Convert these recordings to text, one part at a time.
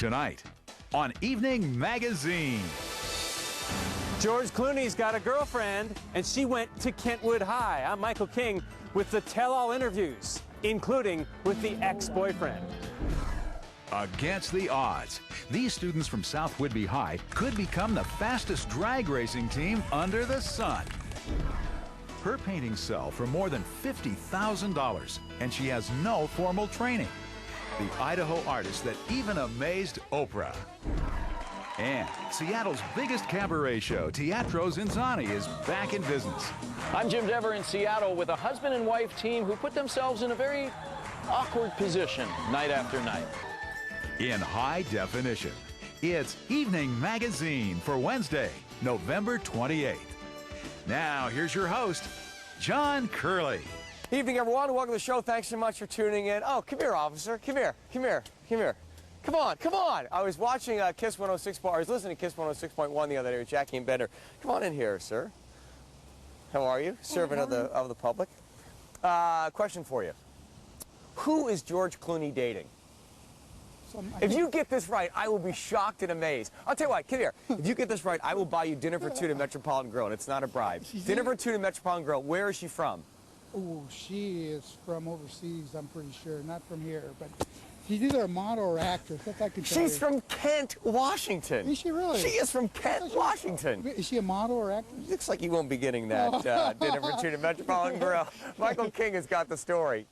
Tonight on Evening Magazine. George Clooney's got a girlfriend, and she went to Kentwood High. I'm Michael King with the tell-all interviews, including with the ex-boyfriend. Against the odds, these students from South Whidbey High could become the fastest drag racing team under the sun. Her paintings sell for more than $50,000, and she has no formal training. The Idaho artist that even amazed Oprah. And Seattle's biggest cabaret show, Teatro Zinzani, is back in business. I'm Jim Dever in Seattle with a husband and wife team who put themselves in a very awkward position night after night. In high definition, it's Evening Magazine for Wednesday, November 28th. Now, here's your host, John Curley. Evening, everyone. Welcome to the show. Thanks so much for tuning in. Oh, come here, officer. Come here. Come here. Come here. Come on. Come on. I was watching Kiss 106. I was listening to Kiss 106.1 the other day with Jackie and Bender. Come on in here, sir. How are you? Servant of the public. Question for you. Who is George Clooney dating? If you get this right, I will be shocked and amazed. I'll tell you what, come here. If you get this right, I will buy you dinner for two to Metropolitan Grill, and it's not a bribe. Dinner for two to Metropolitan Grill. Where is she from? Oh, she is from overseas, I'm pretty sure. Not from here, but she's either a model or actress. That's I can tell you. She's from Kent, Washington. Is she really? She is from Kent, Washington. Is she a model or actress? Looks like you won't be getting that dinner for two to Metropolitan Grill. Michael King has got the story.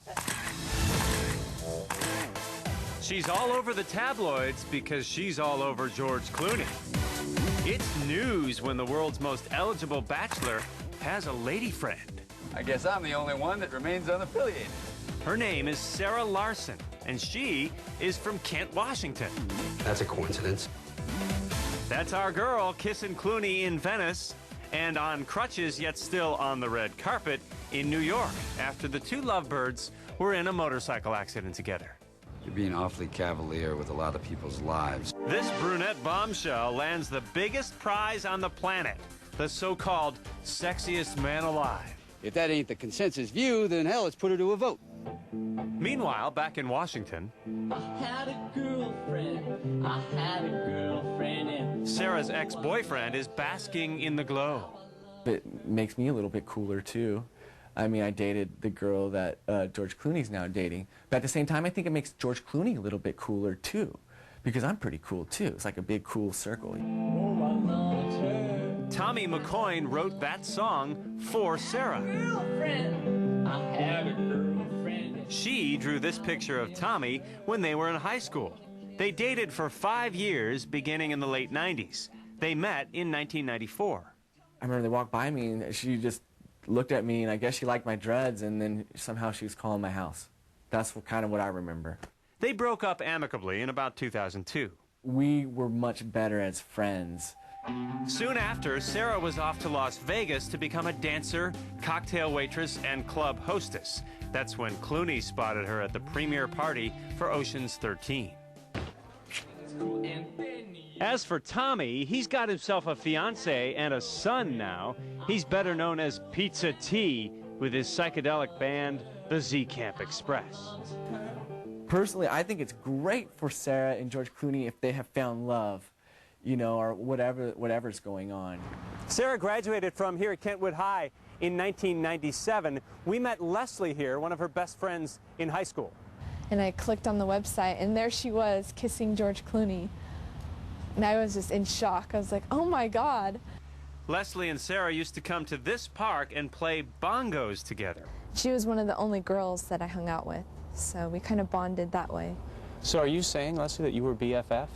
She's all over the tabloids because she's all over George Clooney. It's news when the world's most eligible bachelor has a lady friend. I guess I'm the only one that remains unaffiliated. Her name is Sarah Larson, and she is from Kent, Washington. That's a coincidence. That's our girl kissing Clooney in Venice and on crutches yet still on the red carpet in New York after the two lovebirds were in a motorcycle accident together. You're being awfully cavalier with a lot of people's lives. This brunette bombshell lands the biggest prize on the planet, the so-called sexiest man alive. If that ain't the consensus view, then hell, let's put her to a vote. Meanwhile, back in Washington, I had a girlfriend, and Sarah's ex-boyfriend is basking in the glow. It makes me a little bit cooler, too. I mean, I dated the girl that George Clooney's now dating. But at the same time, I think it makes George Clooney a little bit cooler, too. Because I'm pretty cool, too. It's like a big, cool circle. Tommy McCoyne wrote that song for Sarah. She drew this picture of Tommy when they were in high school. They dated for 5 years, beginning in the late 90s. They met in 1994. I remember they walked by me, and she just looked at me, and I guess she liked my dreads, and then somehow she was calling my house. That's kind of what I remember. They broke up amicably in about 2002. We were much better as friends. Soon after, Sarah was off to Las Vegas to become a dancer, cocktail waitress, and club hostess. That's when Clooney spotted her at the premiere party for Ocean's 13. As for Tommy, he's got himself a fiancée and a son now. He's better known as Pizza T with his psychedelic band, the Z Camp Express. Personally, I think it's great for Sarah and George Clooney if they have found love, you know, or whatever's going on. Sarah graduated from here at Kentwood High in 1997. We met Leslie here, one of her best friends in high school. And I clicked on the website, and there she was, kissing George Clooney. And I was just in shock. I was like, oh my God. Leslie and Sarah used to come to this park and play bongos together. She was one of the only girls that I hung out with, so we kind of bonded that way. So are you saying, Leslie, that you were BFF?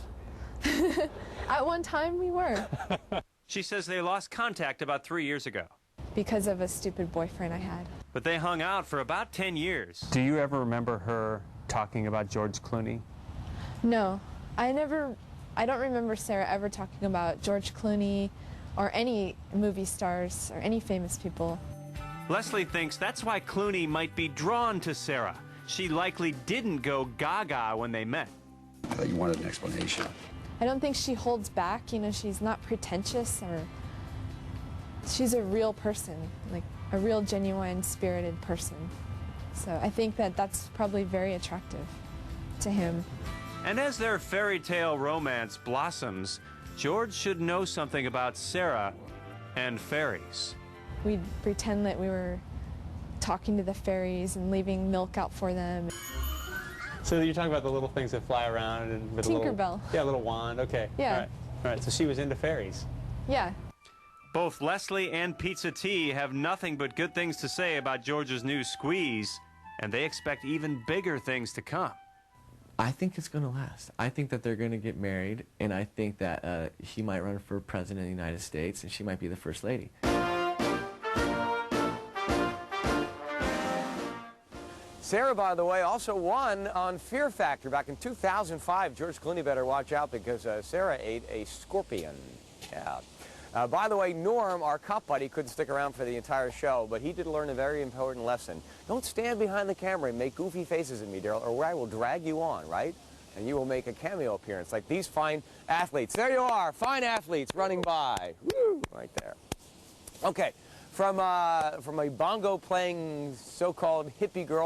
At one time, we were. She says they lost contact about 3 years ago. Because of a stupid boyfriend I had. But they hung out for about 10 years. Do you ever remember her talking about George Clooney? No, I don't remember Sarah ever talking about George Clooney or any movie stars or any famous people. Leslie thinks that's why Clooney might be drawn to Sarah. She likely didn't go gaga when they met. I thought you wanted an explanation. I don't think she holds back, you know, she's not pretentious, or she's a real person, like a real genuine spirited person. So I think that that's probably very attractive to him. And as their fairy tale romance blossoms, George should know something about Sarah and fairies. We'd pretend that we were talking to the fairies and leaving milk out for them. So you're talking about the little things that fly around and with a little... Tinkerbell. Yeah, a little wand. Okay. Yeah. All right. So she was into fairies. Yeah. Both Leslie and Pizza T have nothing but good things to say about George's new squeeze, and they expect even bigger things to come. I think it's going to last. I think that they're going to get married, and I think that he might run for president of the United States, and she might be the first lady. Sarah, by the way, also won on Fear Factor back in 2005. George Clooney better watch out because Sarah ate a scorpion. Yeah. By the way, Norm, our cop buddy, couldn't stick around for the entire show, but he did learn a very important lesson. Don't stand behind the camera and make goofy faces at me, Daryl, or I will drag you on, right? And you will make a cameo appearance like these fine athletes. There you are, fine athletes running by. Woo! Right there. Okay, from a bongo-playing so-called hippie girl